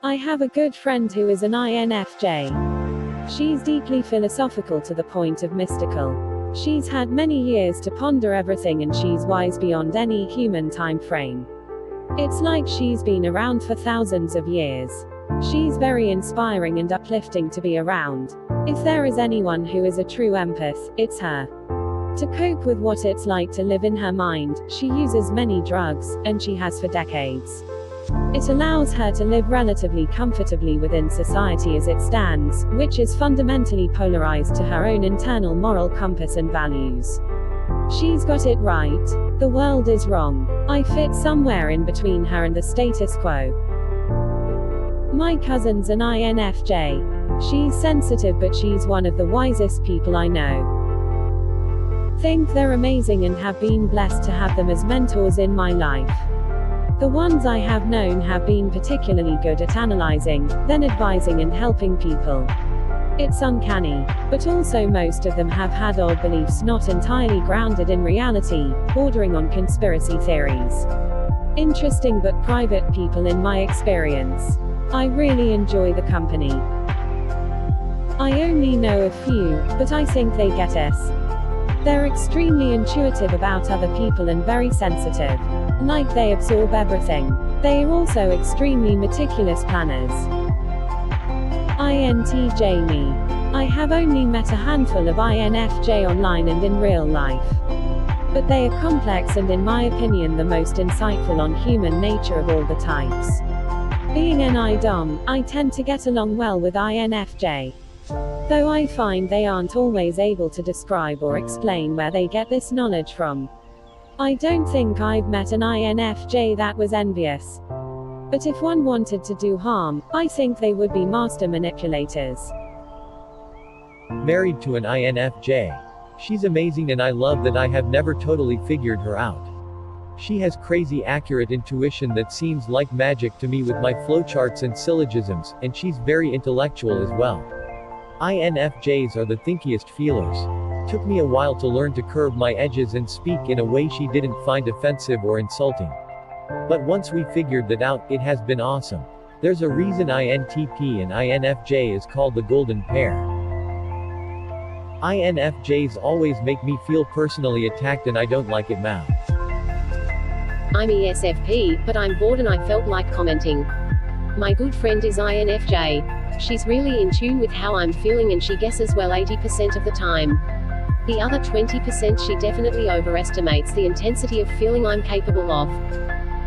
I have a good friend who is an INFJ. She's deeply philosophical to the point of mystical. She's had many years to ponder everything and she's wise beyond any human time frame. It's like she's been around for thousands of years. She's very inspiring and uplifting to be around. If there is anyone who is a true empath, it's her. To cope with what it's like to live in her mind, she uses many drugs, and she has for decades. It allows her to live relatively comfortably within society as it stands, which is fundamentally polarized to her own internal moral compass and values. She's got it right. The world is wrong. I fit somewhere in between her and the status quo. My cousin's an INFJ. She's sensitive but she's one of the wisest people I know. Think they're amazing and have been blessed to have them as mentors in my life. The ones I have known have been particularly good at analyzing, then advising and helping people. It's uncanny. But also most of them have had odd beliefs not entirely grounded in reality, bordering on conspiracy theories. Interesting but private people in my experience. I really enjoy the company. I only know a few, but I think they get us. They're extremely intuitive about other people and very sensitive. Like they absorb everything. They are also extremely meticulous planners. INTJ me. I have only met a handful of INFJ online and in real life. But they are complex and in my opinion the most insightful on human nature of all the types. Being an IDOM, I tend to get along well with INFJ. Though I find they aren't always able to describe or explain where they get this knowledge from. I don't think I've met an INFJ that was envious. But if one wanted to do harm, I think they would be master manipulators. Married to an INFJ. She's amazing and I love that I have never totally figured her out. She has crazy accurate intuition that seems like magic to me with my flowcharts and syllogisms, and she's very intellectual as well. INFJs are the thinkiest feelers. Took me a while to learn to curb my edges and speak in a way she didn't find offensive or insulting. But once we figured that out, it has been awesome. There's a reason INTP and INFJ is called the golden pair. INFJs always make me feel personally attacked and I don't like it now. I'm ESFP, but I'm bored and I felt like commenting. My good friend is INFJ. She's really in tune with how I'm feeling and she guesses well 80% of the time. The other 20% she definitely overestimates the intensity of feeling I'm capable of.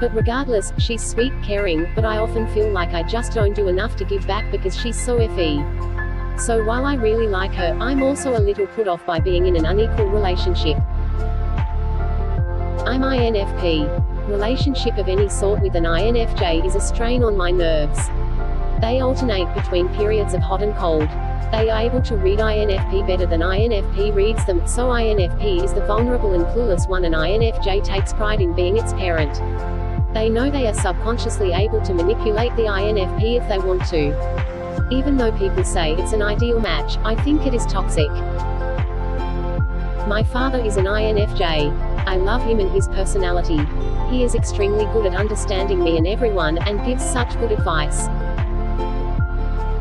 But regardless, she's sweet, caring, but I often feel like I just don't do enough to give back because she's so FE. So while I really like her, I'm also a little put off by being in an unequal relationship. I'm INFP. Relationship of any sort with an INFJ is a strain on my nerves. They alternate between periods of hot and cold. They are able to read INFP better than INFP reads them, so INFP is the vulnerable and clueless one and INFJ takes pride in being its parent. They know they are subconsciously able to manipulate the INFP if they want to. Even though people say it's an ideal match, I think it is toxic. My father is an INFJ. I love him and his personality. He is extremely good at understanding me and everyone, and gives such good advice.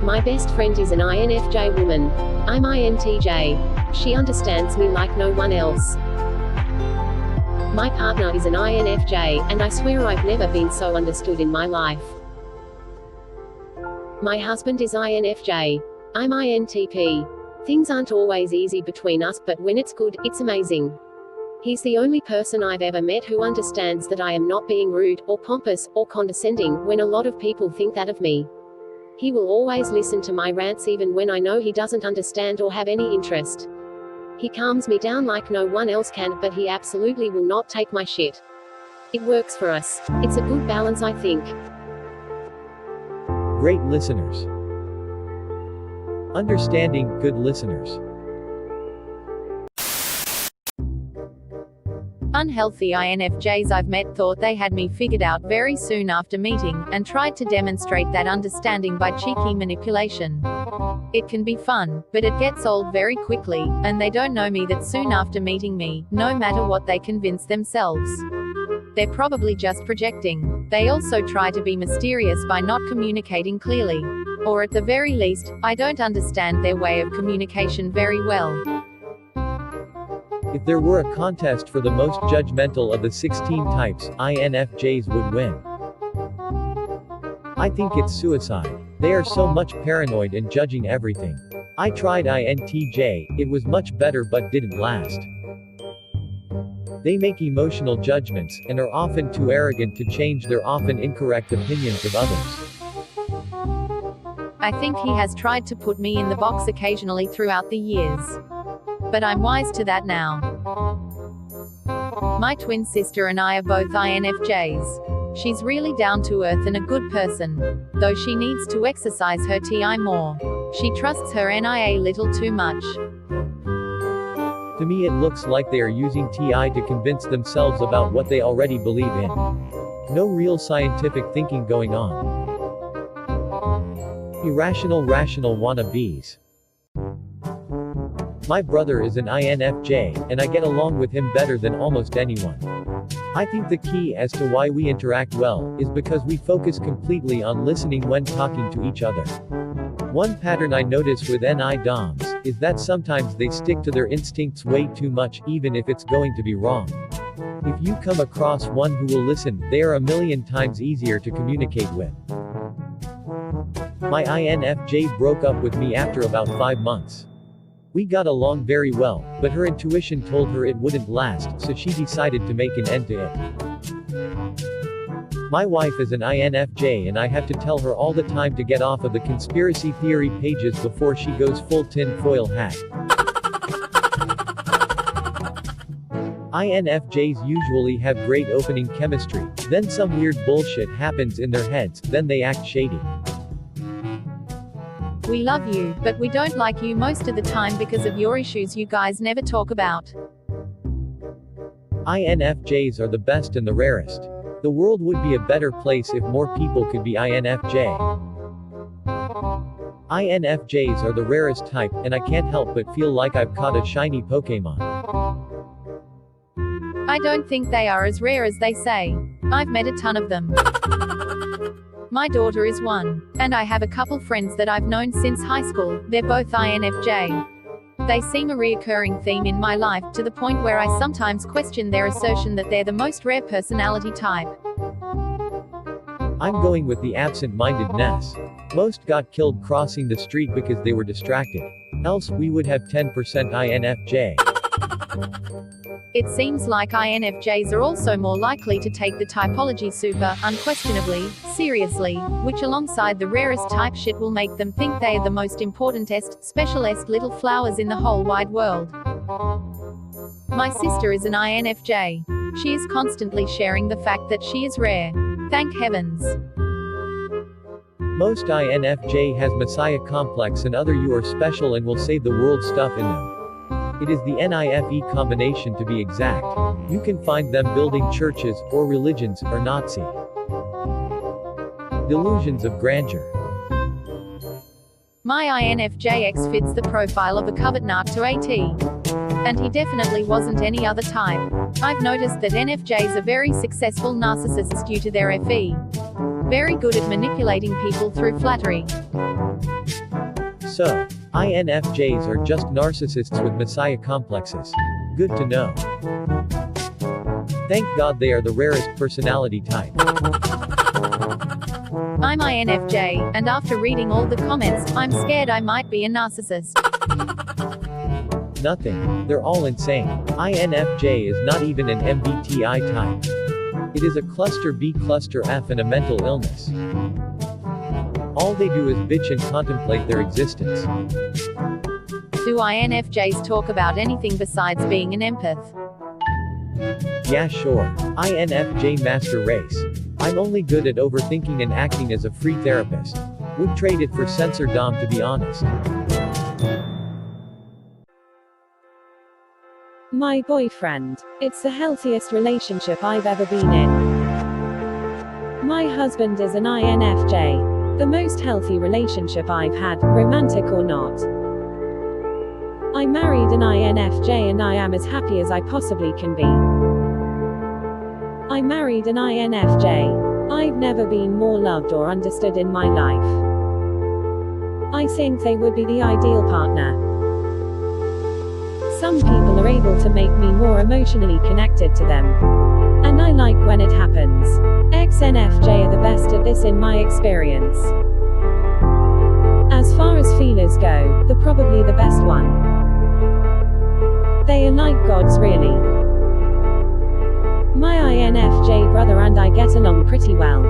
My best friend is an INFJ woman. I'm INTJ. She understands me like no one else. My partner is an INFJ, and I swear I've never been so understood in my life. My husband is INFJ. I'm INTP. Things aren't always easy between us, but when it's good, it's amazing. He's the only person I've ever met who understands that I am not being rude, or pompous, or condescending, when a lot of people think that of me. He will always listen to my rants even when I know he doesn't understand or have any interest. He calms me down like no one else can, but he absolutely will not take my shit. It works for us. It's a good balance, I think. Great listeners. Understanding, good listeners. Unhealthy INFJs I've met thought they had me figured out very soon after meeting, and tried to demonstrate that understanding by cheeky manipulation. It can be fun, but it gets old very quickly, and they don't know me that soon after meeting me, no matter what they convince themselves. They're probably just projecting. They also try to be mysterious by not communicating clearly. Or at the very least, I don't understand their way of communication very well. If there were a contest for the most judgmental of the 16 types, INFJs would win. I think it's suicide. They are so much paranoid and judging everything. I tried INTJ, it was much better but didn't last. They make emotional judgments, and are often too arrogant to change their often incorrect opinions of others. I think he has tried to put me in the box occasionally throughout the years. But I'm wise to that now. My twin sister and I are both INFJs. She's really down to earth and a good person. Though she needs to exercise her TI more. She trusts her NIA a little too much. To me it looks like they are using TI to convince themselves about what they already believe in. No real scientific thinking going on. Irrational rational wannabes. My brother is an INFJ, and I get along with him better than almost anyone. I think the key as to why we interact well, is because we focus completely on listening when talking to each other. One pattern I notice with NI-DOMs, is that sometimes they stick to their instincts way too much, even if it's going to be wrong. If you come across one who will listen, they are a million times easier to communicate with. My INFJ broke up with me after about 5 months. We got along very well, but her intuition told her it wouldn't last, so she decided to make an end to it. My wife is an INFJ and I have to tell her all the time to get off of the conspiracy theory pages before she goes full tin-foil hat. INFJs usually have great opening chemistry, then some weird bullshit happens in their heads, then they act shady. We love you, but we don't like you most of the time because of your issues you guys never talk about. INFJs are the best and the rarest. The world would be a better place if more people could be INFJ. INFJs are the rarest type, and I can't help but feel like I've caught a shiny Pokemon. I don't think they are as rare as they say. I've met a ton of them. My daughter is one. And I have a couple friends that I've known since high school, they're both INFJ. They seem a reoccurring theme in my life, to the point where I sometimes question their assertion that they're the most rare personality type. I'm going with the absent-mindedness. Most got killed crossing the street because they were distracted. Else, we would have 10% INFJ. It seems like INFJs are also more likely to take the typology super, unquestionably, seriously, which alongside the rarest type shit will make them think they are the most important-est, special-est little flowers in the whole wide world. My sister is an INFJ. She is constantly sharing the fact that she is rare. Thank heavens. Most INFJ has messiah complex and other you are special and will save the world stuff in them. It is the NIFE combination to be exact. You can find them building churches, or religions, or Nazi. Delusions of grandeur. My INFJX fits the profile of a covert narc to AT. And he definitely wasn't any other type. I've noticed that NFJs are very successful narcissists due to their FE. Very good at manipulating people through flattery. So, INFJs are just narcissists with messiah complexes. Good to know. Thank God they are the rarest personality type. I'm INFJ, and after reading all the comments, I'm scared I might be a narcissist. Nothing. They're all insane. INFJ is not even an MBTI type. It is a cluster B, cluster F, and a mental illness. All they do is bitch and contemplate their existence. Do INFJs talk about anything besides being an empath? Yeah, sure. INFJ master race. I'm only good at overthinking and acting as a free therapist. Would trade it for censor dom, to be honest. My boyfriend. It's the healthiest relationship I've ever been in. My husband is an INFJ. The most healthy relationship I've had, romantic or not. I married an INFJ and I am as happy as I possibly can be. I married an INFJ. I've never been more loved or understood in my life. I think they would be the ideal partner. Some people are able to make me more emotionally connected to them. And I like when it happens. INFJ are the best at this in my experience. As far as feelers go, they're probably the best one. They are like gods really. My INFJ brother and I get along pretty well.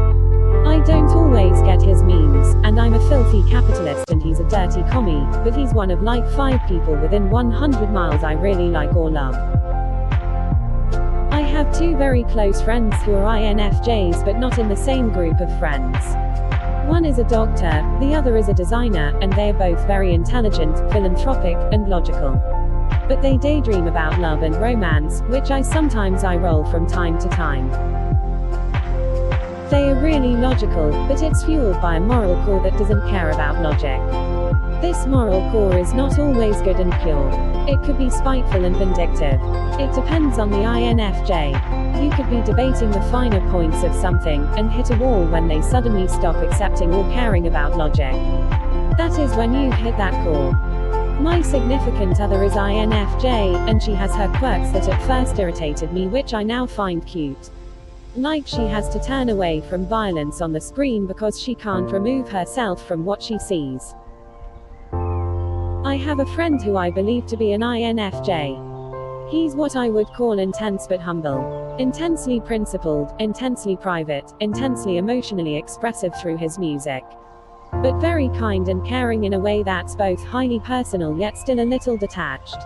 I don't always get his memes, and I'm a filthy capitalist and he's a dirty commie, but he's one of like 5 people within 100 miles I really like or love. I have 2 very close friends who are INFJs but not in the same group of friends. One is a doctor, the other is a designer, and they are both very intelligent, philanthropic, and logical. But they daydream about love and romance, which I sometimes eye roll from time to time. They are really logical, but it's fueled by a moral core that doesn't care about logic. This moral core is not always good and pure. It could be spiteful and vindictive. It depends on the INFJ. You could be debating the finer points of something, and hit a wall when they suddenly stop accepting or caring about logic. That is when you hit that core. My significant other is INFJ, and she has her quirks that at first irritated me which I now find cute. Like she has to turn away from violence on the screen because she can't remove herself from what she sees. I have a friend who I believe to be an INFJ. He's what I would call intense but humble. Intensely principled, intensely private, intensely emotionally expressive through his music. But very kind and caring in a way that's both highly personal yet still a little detached.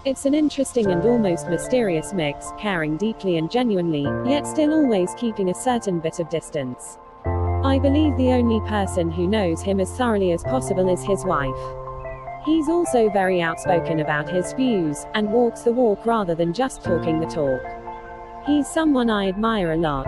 It's an interesting and almost mysterious mix, caring deeply and genuinely, yet still always keeping a certain bit of distance. I believe the only person who knows him as thoroughly as possible is his wife. He's also very outspoken about his views, and walks the walk rather than just talking the talk. He's someone I admire a lot.